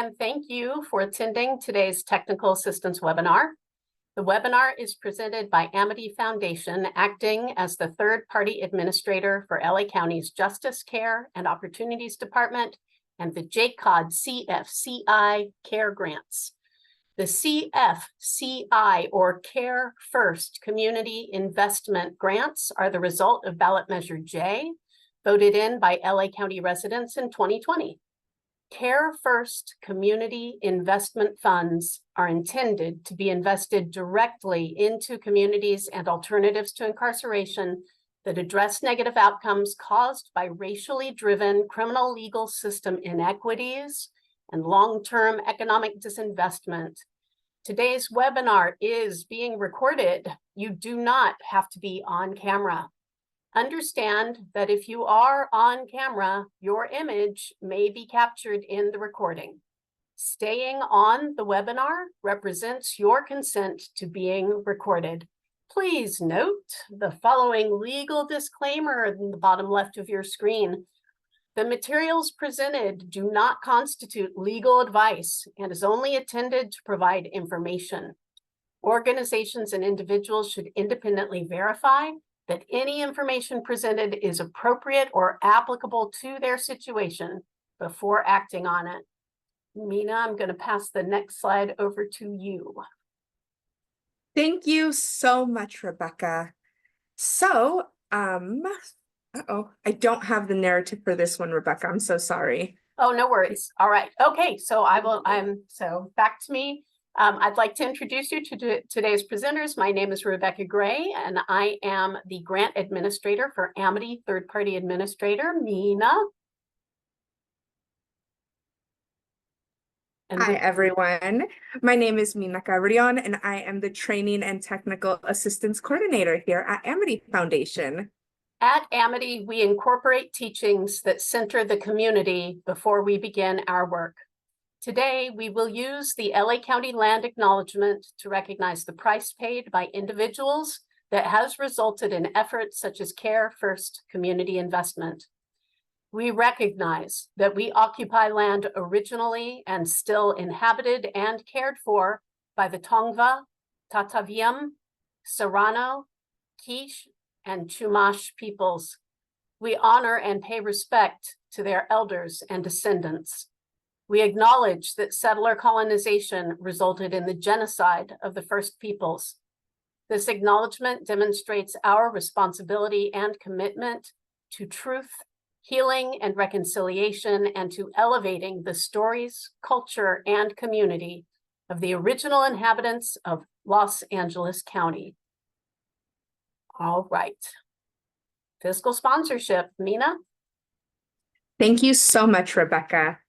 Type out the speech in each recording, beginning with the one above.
and thank you for attending today's technical assistance webinar. The webinar is presented by Amity Foundation, acting as the third-party administrator for LA County's Justice, Care, and Opportunities Department and the JCOD CFCI Care Grants. The CFCI, or Care First Community Investment Grants, are the result of ballot measure J, voted in by LA County residents in 2020. Care First Community Investment Funds are intended to be invested directly into communities and alternatives to incarceration that address negative outcomes caused by racially driven criminal legal system inequities and long-term economic disinvestment. Today's webinar is being recorded. You do not have to be on camera. Understand that if you are on camera, your image may be captured in the recording. Staying on the webinar represents your consent to being recorded. Please note the following legal disclaimer in the bottom left of your screen. The materials presented do not constitute legal advice and is only intended to provide information. Organizations and individuals should independently verify that any information presented is appropriate or applicable to their situation before acting on it. Mina, I'm going to pass the next slide over to you. Thank you so much, Rebecca. So, I don't have the narrative for this one, Rebecca. I'm so sorry. Oh, no worries. All right. Okay, so so back to me. I'd like to introduce you to today's presenters. My name is Rebecca Gray, and I am the grant administrator for Amity Third-Party Administrator, Mina. Hi, everyone. My name is Mina Cabrion, and I am the Training and Technical Assistance Coordinator here at Amity Foundation. At Amity, we incorporate teachings that center the community before we begin our work. Today, we will use the LA County Land Acknowledgement to recognize the price paid by individuals that has resulted in efforts such as Care First Community Investment. We recognize that we occupy land originally and still inhabited and cared for by the Tongva, Tataviam, Serrano, Quiche, and Chumash peoples. We honor and pay respect to their elders and descendants. We acknowledge that settler colonization resulted in the genocide of the First Peoples. This acknowledgement demonstrates our responsibility and commitment to truth, healing, and reconciliation, and to elevating the stories, culture, and community of the original inhabitants of Los Angeles County. All right. Fiscal sponsorship, Mina. Thank you so much, Rebecca.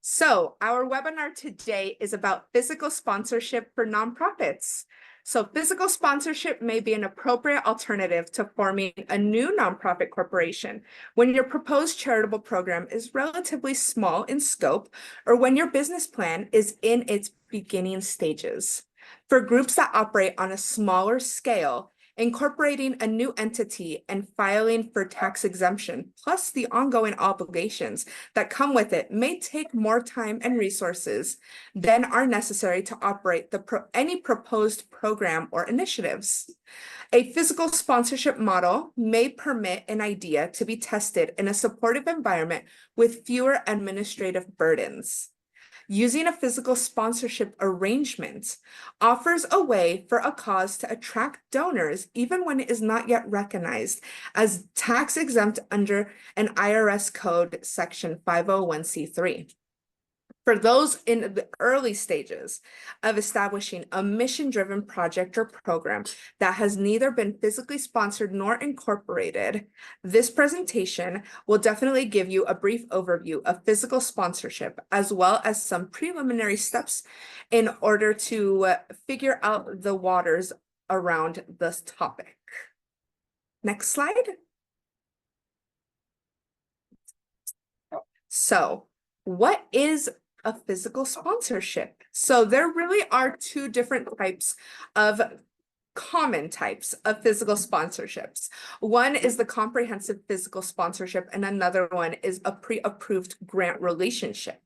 So our webinar today is about physical sponsorship for nonprofits. So physical sponsorship may be an appropriate alternative to forming a new nonprofit corporation when your proposed charitable program is relatively small in scope or when your business plan is in its beginning stages. For groups that operate on a smaller scale, incorporating a new entity and filing for tax exemption, plus the ongoing obligations that come with it, may take more time and resources than are necessary to operate any proposed program or initiatives. A physical sponsorship model may permit an idea to be tested in a supportive environment with fewer administrative burdens. Using a physical sponsorship arrangement offers a way for a cause to attract donors even when it is not yet recognized as tax exempt under an IRS code section 501c3. For those in the early stages of establishing a mission-driven project or program that has neither been physically sponsored nor incorporated, this presentation will definitely give you a brief overview of physical sponsorship, as well as some preliminary steps in order to figure out the waters around this topic. Next slide. So, what is a physical sponsorship? So there really are two different common types of physical sponsorships. One is the comprehensive physical sponsorship, and another one is a pre-approved grant relationship.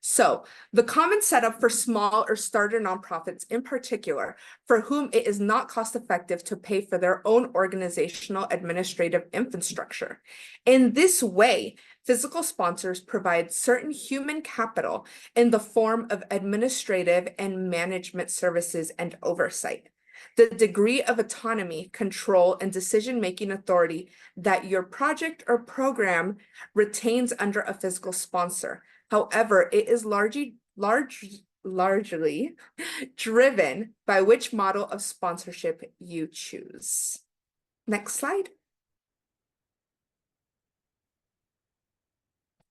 So the common setup for small or starter nonprofits in particular, for whom it is not cost effective to pay for their own organizational administrative infrastructure. In this way, physical sponsors provide certain human capital in the form of administrative and management services and oversight. The degree of autonomy, control, and decision-making authority that your project or program retains under a physical sponsor. However, it is largely driven by which model of sponsorship you choose. Next slide.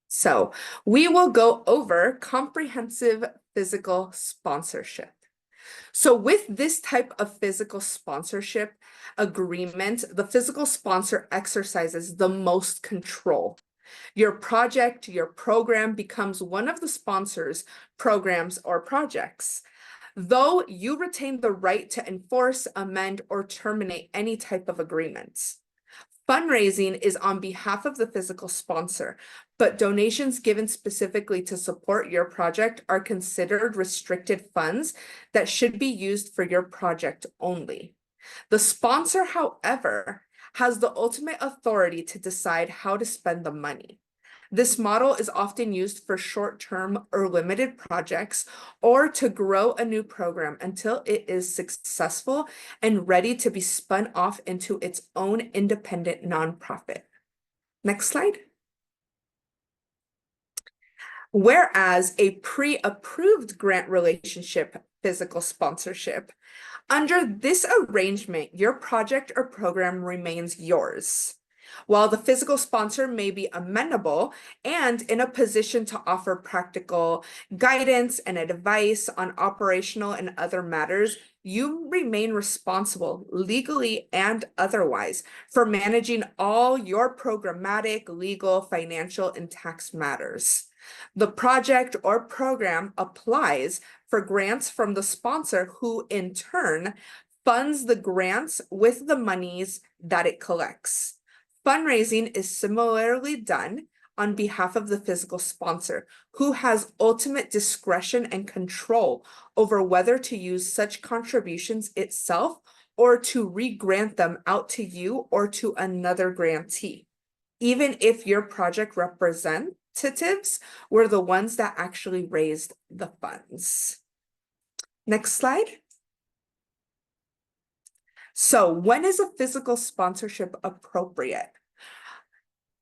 So we will go over comprehensive physical sponsorship. So with this type of physical sponsorship agreement, the physical sponsor exercises the most control. Your project, your program becomes one of the sponsor's programs or projects, though you retain the right to enforce, amend, or terminate any type of agreements. Fundraising is on behalf of the physical sponsor, but donations given specifically to support your project are considered restricted funds that should be used for your project only. The sponsor, however, has the ultimate authority to decide how to spend the money. This model is often used for short-term or limited projects or to grow a new program until it is successful and ready to be spun off into its own independent nonprofit. Next slide. Whereas a pre-approved grant relationship physical sponsorship, under this arrangement, your project or program remains yours, while the physical sponsor may be amenable and in a position to offer practical guidance and advice on operational and other matters. You remain responsible legally and otherwise for managing all your programmatic, legal, financial, and tax matters. The project or program applies for grants from the sponsor, who in turn funds the grants with the monies that it collects. Fundraising is similarly done on behalf of the physical sponsor, who has ultimate discretion and control over whether to use such contributions itself or to re-grant them out to you or to another grantee, even if your project representatives were the ones that actually raised the funds. Next slide. So when is a physical sponsorship appropriate?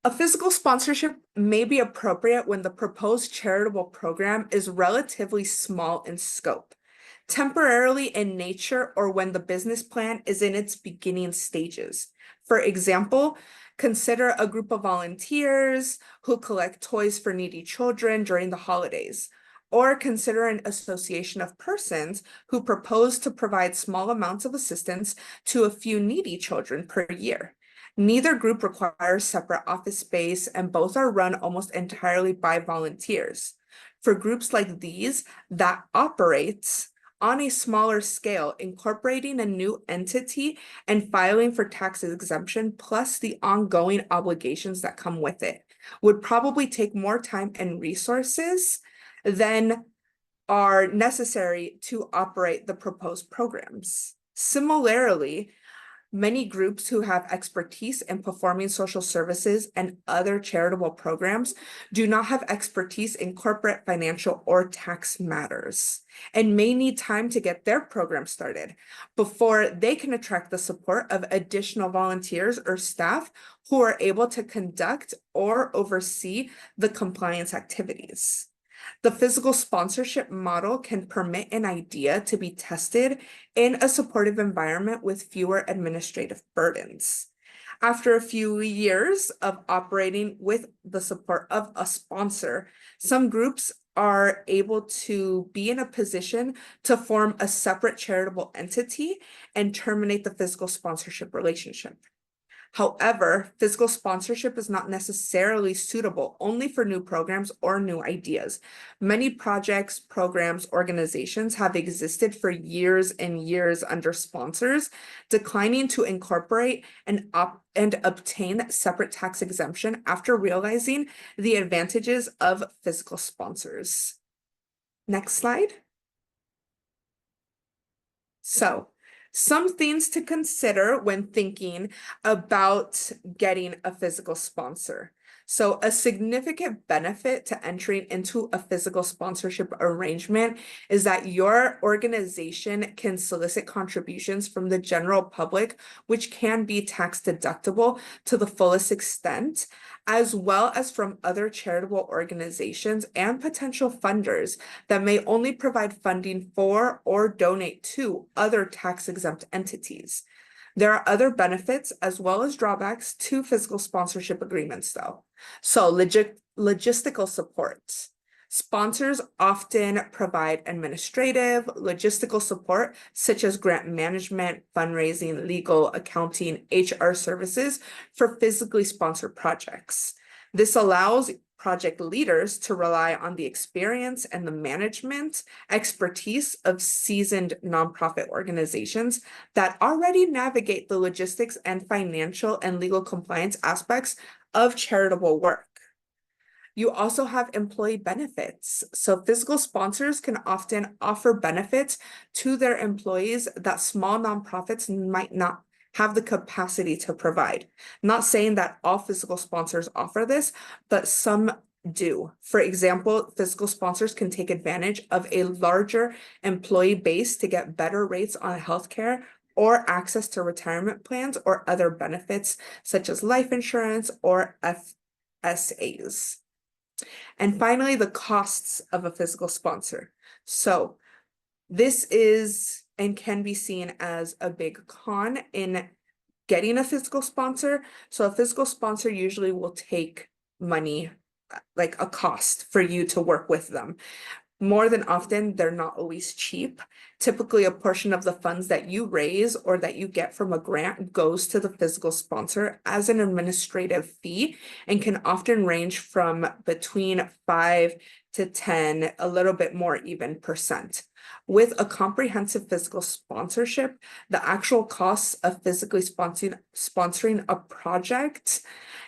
A physical sponsorship may be appropriate when the proposed charitable program is relatively small in scope, temporarily in nature, or when the business plan is in its beginning stages. For example, consider a group of volunteers who collect toys for needy children during the holidays, or consider an association of persons who propose to provide small amounts of assistance to a few needy children per year. Neither group requires separate office space, and both are run almost entirely by volunteers. For groups like these that operate on a smaller scale, incorporating a new entity and filing for tax exemption, plus the ongoing obligations that come with it, would probably take more time and resources than are necessary to operate the proposed programs. Similarly, many groups who have expertise in performing social services and other charitable programs do not have expertise in corporate, financial, or tax matters, and may need time to get their program started before they can attract the support of additional volunteers or staff who are able to conduct or oversee the compliance activities. The physical sponsorship model can permit an idea to be tested in a supportive environment with fewer administrative burdens. After a few years of operating with the support of a sponsor, some groups are able to be in a position to form a separate charitable entity and terminate the physical sponsorship relationship. However, physical sponsorship is not necessarily suitable only for new programs or new ideas. Many projects, programs, organizations have existed for years and years under sponsors, declining to incorporate and obtain separate tax exemption after realizing the advantages of physical sponsors. Next slide. So, some things to consider when thinking about getting a physical sponsor. So, a significant benefit to entering into a physical sponsorship arrangement is that your organization can solicit contributions from the general public, which can be tax deductible to the fullest extent, as well as from other charitable organizations and potential funders that may only provide funding for or donate to other tax-exempt entities. There are other benefits as well as drawbacks to physical sponsorship agreements, though. So, logistical support. Sponsors often provide administrative, logistical support, such as grant management, fundraising, legal, accounting, HR services for physically sponsored projects. This allows project leaders to rely on the experience and the management expertise of seasoned nonprofit organizations that already navigate the logistics and financial and legal compliance aspects of charitable work. You also have employee benefits. So physical sponsors can often offer benefits to their employees that small nonprofits might not have the capacity to provide. Not saying that all physical sponsors offer this, but some do. For example, physical sponsors can take advantage of a larger employee base to get better rates on healthcare or access to retirement plans or other benefits such as life insurance or FSAs. And finally, the costs of a physical sponsor. So this is and can be seen as a big con in getting a physical sponsor. So a physical sponsor usually will take money, like a cost for you to work with them. More than often, they're not always cheap. Typically, a portion of the funds that you raise or that you get from a grant goes to the physical sponsor as an administrative fee and can often range from between 5 to 10, a little bit more even percent. With a comprehensive physical sponsorship, the actual costs of physically sponsoring a project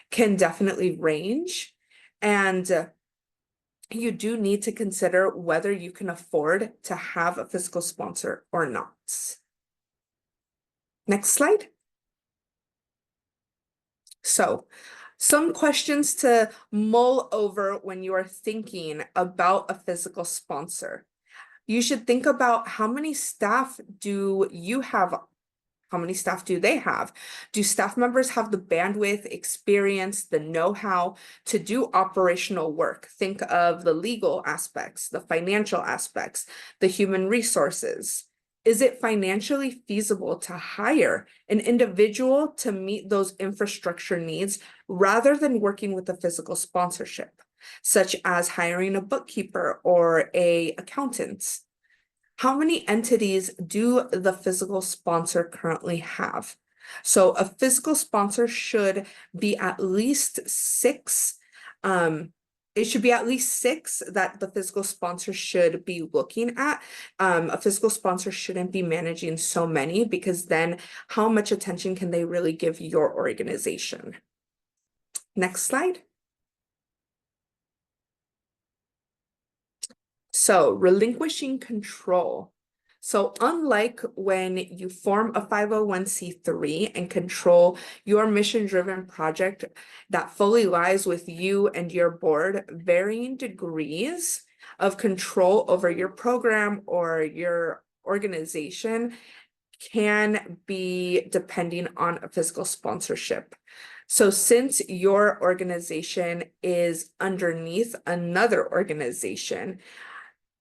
can definitely range. And you do need to consider whether you can afford to have a physical sponsor or not. Next slide. So, some questions to mull over when you are thinking about a physical sponsor. You should think about how many staff do you have. How many staff do they have? Do staff members have the bandwidth, experience, the know-how to do operational work? Think of the legal aspects, the financial aspects, the human resources. Is it financially feasible to hire an individual to meet those infrastructure needs rather than working with a physical sponsorship, such as hiring a bookkeeper or an accountant? How many entities do the physical sponsor currently have? So a physical sponsor should be at least 6. It should be at least 6 that the physical sponsor should be looking at. A physical sponsor shouldn't be managing so many because then how much attention can they really give your organization? Next slide. So relinquishing control. So unlike when you form a 501c3 and control your mission-driven project that fully lies with you and your board, varying degrees of control over your program or your organization can be depending on a physical sponsorship. So since your organization is underneath another organization,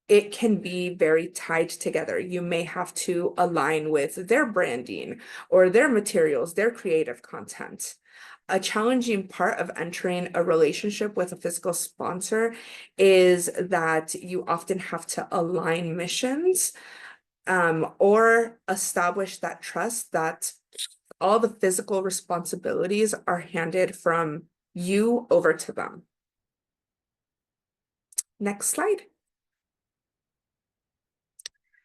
it can be very tied together. You may have to align with their branding or their materials, their creative content. A challenging part of entering a relationship with a physical sponsor is that you often have to align missions or establish that trust that all the physical responsibilities are handed from you over to them. Next slide.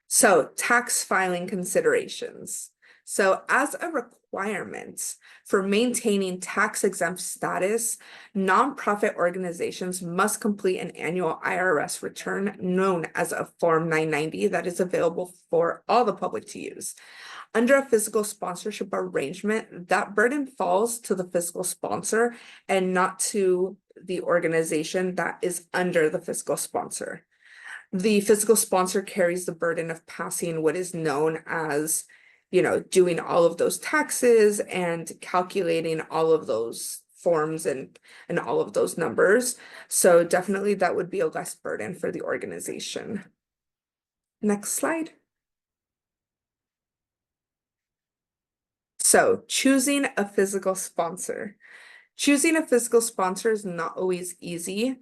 So tax filing considerations. So as a requirements. For maintaining tax-exempt status, nonprofit organizations must complete an annual IRS return known as a Form 990 that is available for all the public to use. Under a fiscal sponsorship arrangement, that burden falls to the fiscal sponsor and not to the organization that is under the fiscal sponsor. The fiscal sponsor carries the burden of passing what is known as, doing all of those taxes and calculating all of those forms and all of those numbers. So definitely that would be a less burden for the organization. Next slide. So choosing a physical sponsor. Choosing a physical sponsor is not always easy.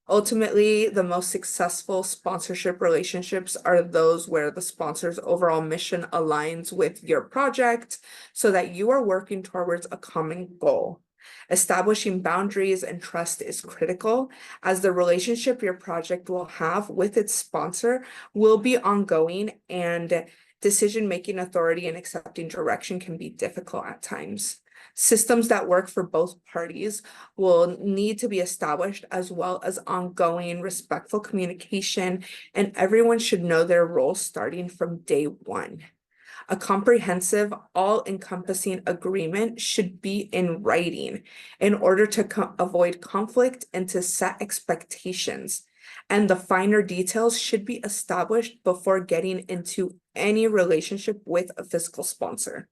Ultimately, the most successful sponsorship relationships are those where the sponsor's overall mission aligns with your project so that you are working towards a common goal. Establishing boundaries and trust is critical, as the relationship your project will have with its sponsor will be ongoing, and decision-making authority and accepting direction can be difficult at times. Systems that work for both parties will need to be established, as well as ongoing respectful communication, and everyone should know their role starting from day one. A comprehensive, all-encompassing agreement should be in writing in order to avoid conflict and to set expectations. And the finer details should be established before getting into any relationship with a fiscal sponsor.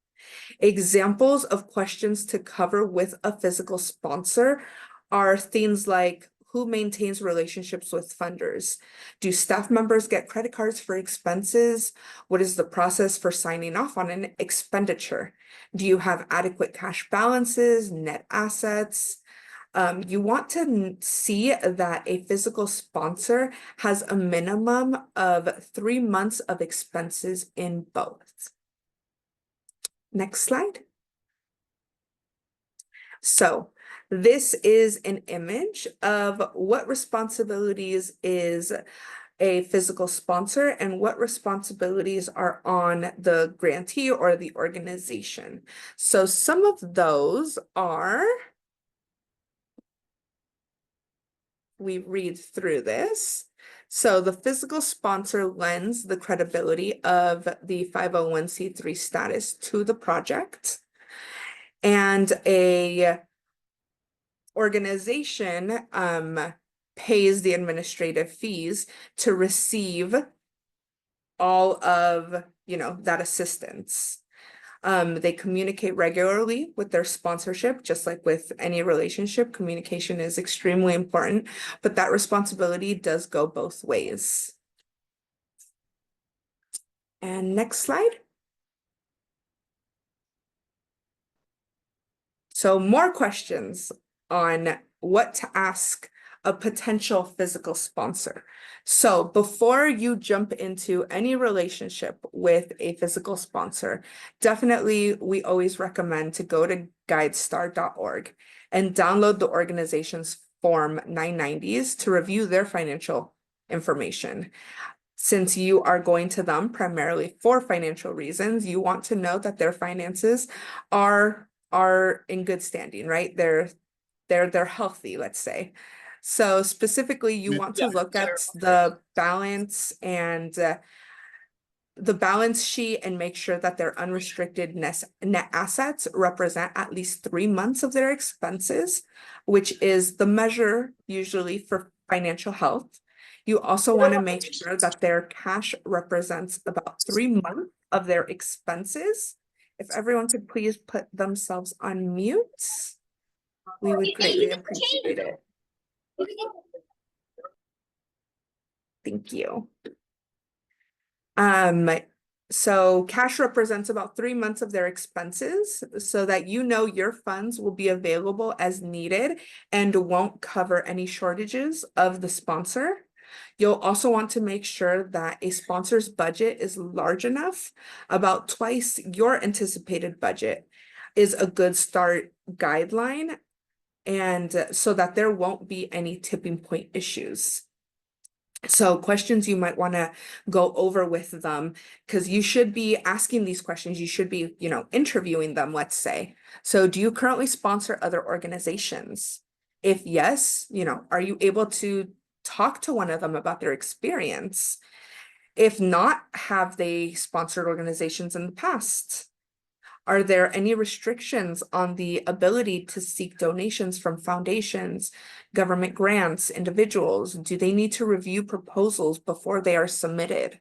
Examples of questions to cover with a physical sponsor are things like, who maintains relationships with funders? Do staff members get credit cards for expenses? What is the process for signing off on an expenditure? Do you have adequate cash balances, net assets? You want to see that a physical sponsor has a minimum of 3 months of expenses in both. Next slide. So this is an image of what responsibilities is a physical sponsor and what responsibilities are on the grantee or the organization. So some of those are, we read through this. So the physical sponsor lends the credibility of the 501c3 status to the project. And a organization pays the administrative fees to receive all of, that assistance. They communicate regularly with their sponsorship, just like with any relationship. Communication is extremely important, but that responsibility does go both ways. And next slide. So more questions on what to ask a potential physical sponsor. So before you jump into any relationship with a physical sponsor, definitely we always recommend to go to guidestar.org and download the organization's Form 990s to review their financial information. Since you are going to them primarily for financial reasons, you want to know that their finances are in good standing, right? They're healthy, let's say. So specifically, you want to look at the balance and the balance sheet and make sure that their unrestricted net assets represent at least 3 months of their expenses, which is the measure usually for financial health. You also want to make sure that their cash represents about 3 months of their expenses. If everyone could please put themselves on mute, we would greatly appreciate it. Thank you. So cash represents about 3 months of their expenses so that your funds will be available as needed and won't cover any shortages of the sponsor. You'll also want to make sure that a sponsor's budget is large enough, about twice your anticipated budget is a good start guideline, and so that there won't be any tipping point issues. So questions you might want to go over with them, because you should be asking these questions. You should be, interviewing them, let's say. So do you currently sponsor other organizations? If yes, are you able to talk to one of them about their experience? If not, have they sponsored organizations in the past? Are there any restrictions on the ability to seek donations from foundations, government grants, individuals? Do they need to review proposals before they are submitted?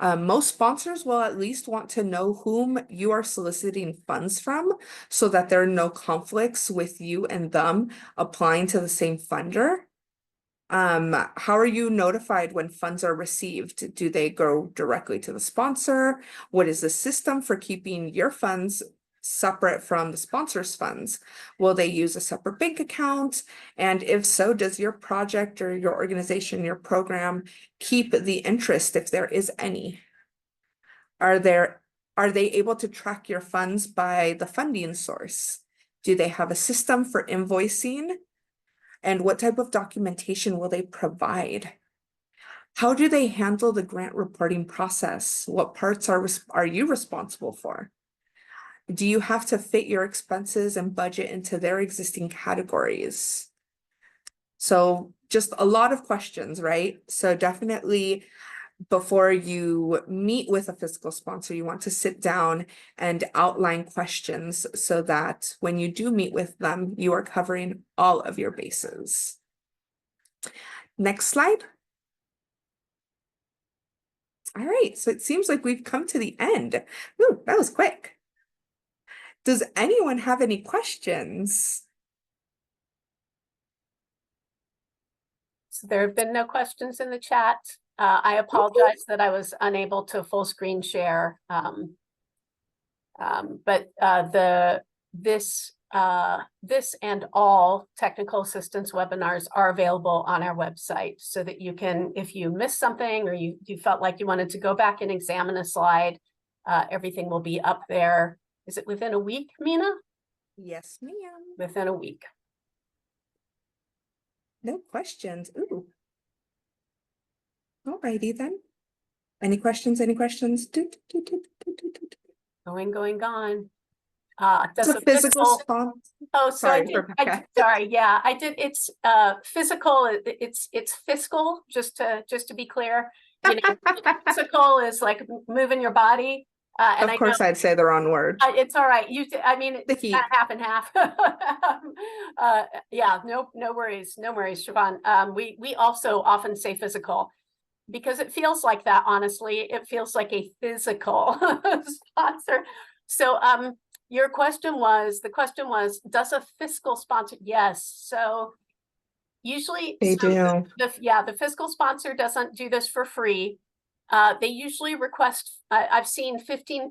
Most sponsors will at least want to know whom you are soliciting funds from, so that there are no conflicts with you and them applying to the same funder. How are you notified when funds are received? Do they go directly to the sponsor? What is the system for keeping your funds separate from the sponsor's funds? Will they use a separate bank account? And if so, does your project or your organization, your program, keep the interest if there is any? Are they able to track your funds by the funding source? Do they have a system for invoicing? And what type of documentation will they provide? How do they handle the grant reporting process? What parts are you responsible for? Do you have to fit your expenses and budget into their existing categories? So just a lot of questions, right? So definitely, before you meet with a fiscal sponsor, you want to sit down and outline questions so that when you do meet with them, you are covering all of your bases. Next slide. All right, so it seems like we've come to the end. Ooh, that was quick. Does anyone have any questions? So there have been no questions in the chat. I apologize that I was unable to full screen share. But this and all technical assistance webinars are available on our website, so that you can, if you missed something or you felt like you wanted to go back and examine a slide, everything will be up there. Is it within a week, Mina? Yes, ma'am. Within a week. No questions. Ooh. All righty then. Any questions? Any questions? Going, gone. It's Does a a physical fiscal, sponsor. oh, so I Sorry, did, Rebecca. sorry, yeah, I did, it's physical, it's fiscal, just to be clear. You know, physical is like moving your body. And Of I know course, I'd say the wrong word. it's all right. I mean, The it's heat. kind of half and half. Yeah, no worries, no worries, Siobhan. We also often say physical because it feels like that. Honestly, it feels like a physical sponsor. So, the question was, does a fiscal sponsor? Yes. So usually, They do. the fiscal sponsor doesn't do this for free. They usually request, I've seen 15%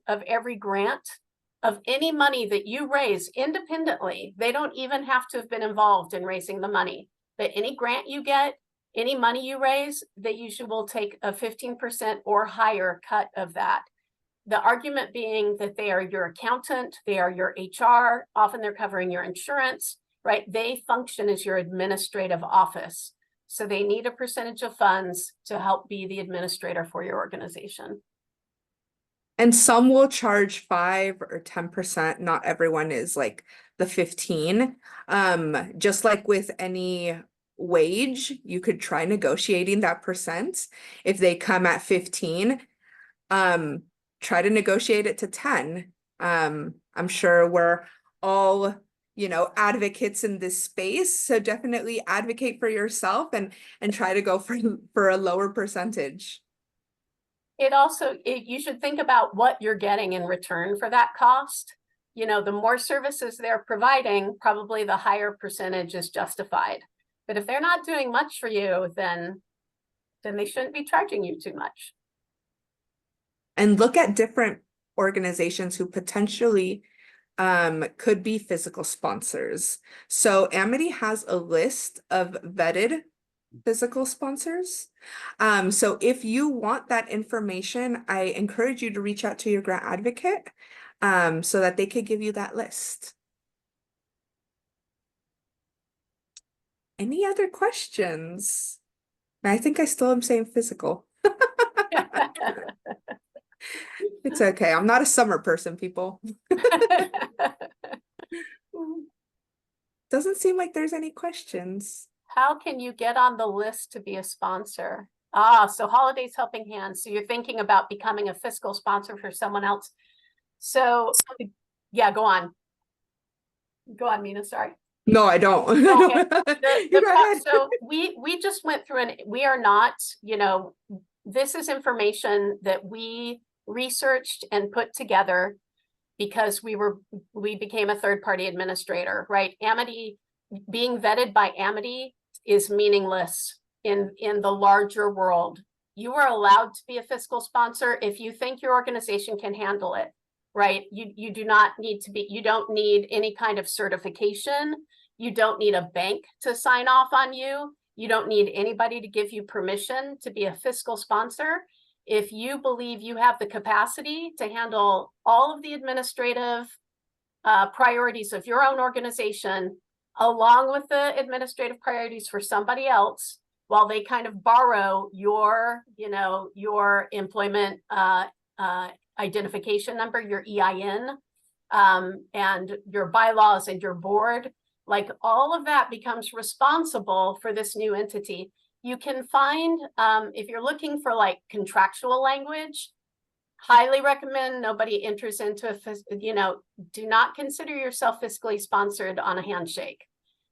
of every grant of any money that you raise independently. They don't even have to have been involved in raising the money, but any grant you get, any money you raise, they usually will take a 15% or higher cut of that. The argument being that they are your accountant, they are your HR, often they're covering your insurance, right? They function as your administrative office. So they need a percentage of funds to help be the administrator for your organization. And some will charge 5 or 10%. Not everyone is like the 15. Just like with any wage, you could try negotiating that percent. If they come at 15, try to negotiate it to 10. I'm sure we're all, advocates in this space. So definitely advocate for yourself and try to go for a lower percentage. It also, you should think about what you're getting in return for that cost. You know, the more services they're providing, probably the higher percentage is justified. But if they're not doing much for you, then they shouldn't be charging you too much. And look at different organizations who potentially could be physical sponsors. So Amity has a list of vetted physical sponsors. So if you want that information, I encourage you to reach out to your grant advocate so that they could give you that list. Any other questions? I think I still am saying physical. It's okay. I'm not a summer person, people. Doesn't seem like there's any questions. How can you get on the list to be a sponsor? Ah, so Holidays Helping Hands. So you're thinking about becoming a fiscal sponsor for someone else. So yeah, go on. Go on, Mina, sorry. No, I don't. Okay. You go ahead. So we just went through, and we are not, this is information that we researched and put together because we became a third-party administrator, right? Amity, being vetted by Amity is meaningless in the larger world. You are allowed to be a fiscal sponsor if you think your organization can handle it, right? You do not need to be, you don't need any kind of certification. You don't need a bank to sign off on you. You don't need anybody to give you permission to be a fiscal sponsor. If you believe you have the capacity to handle all of the administrative priorities of your own organization, along with the administrative priorities for somebody else, while they kind of borrow your employment identification number, your EIN, and your bylaws and your board, like all of that becomes responsible for this new entity. You can find, if you're looking for like contractual language, highly recommend nobody enters into do not consider yourself fiscally sponsored on a handshake.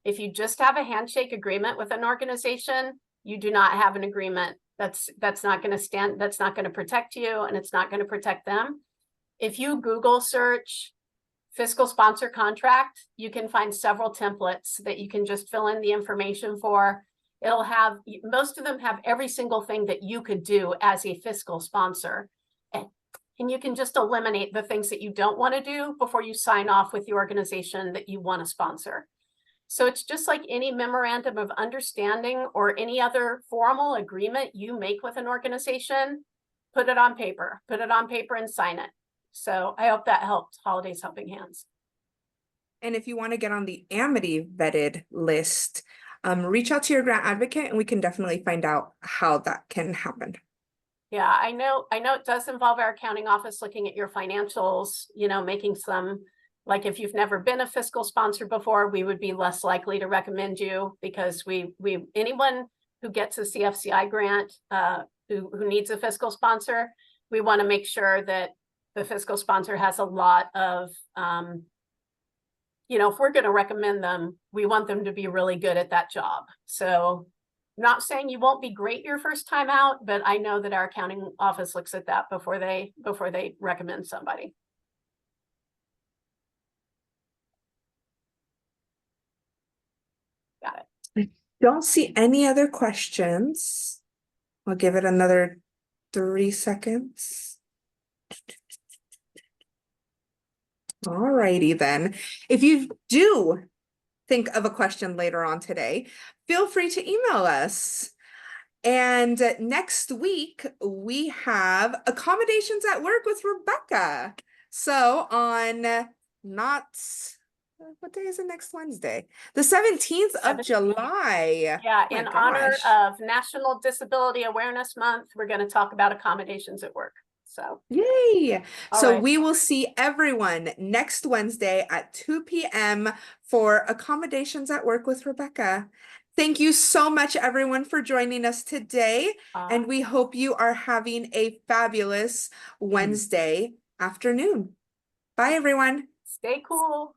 If you just have a handshake agreement with an organization, you do not have an agreement. That's not going to stand, that's not going to protect you, and it's not going to protect them. If you Google search fiscal sponsor contract, you can find several templates that you can just fill in the information for. It'll have, most of them have every single thing that you could do as a fiscal sponsor. And you can just eliminate the things that you don't want to do before you sign off with the organization that you want to sponsor. So it's just like any memorandum of understanding or any other formal agreement you make with an organization, put it on paper and sign it. So I hope that helped Holidays Helping Hands. And if you want to get on the Amity vetted list, reach out to your grant advocate and we can definitely find out how that can happen. Yeah, I know it does involve our accounting office looking at your financials, making some, like if you've never been a fiscal sponsor before, we would be less likely to recommend you because anyone who gets a CFCI grant who needs a fiscal sponsor, we want to make sure that the fiscal sponsor has a lot of, if we're going to recommend them, we want them to be really good at that job. So I'm not saying you won't be great your first time out, but I know that our accounting office looks at that before they recommend somebody. Got it. Don't see any other questions. I'll give it another 3 seconds. All righty then. If you do think of a question later on today, feel free to email us. And next week, we have accommodations at work with Rebecca. So on what day is it next Wednesday? The 17th of July. Yeah, in honor of National Disability Awareness Month, we're going to talk about accommodations at work. So yay. So right. We will see everyone next Wednesday at 2 p.m. for accommodations at work with Rebecca. Thank you so much, everyone, for joining us today. And we hope you are having a fabulous Wednesday afternoon. Bye, everyone. Stay cool.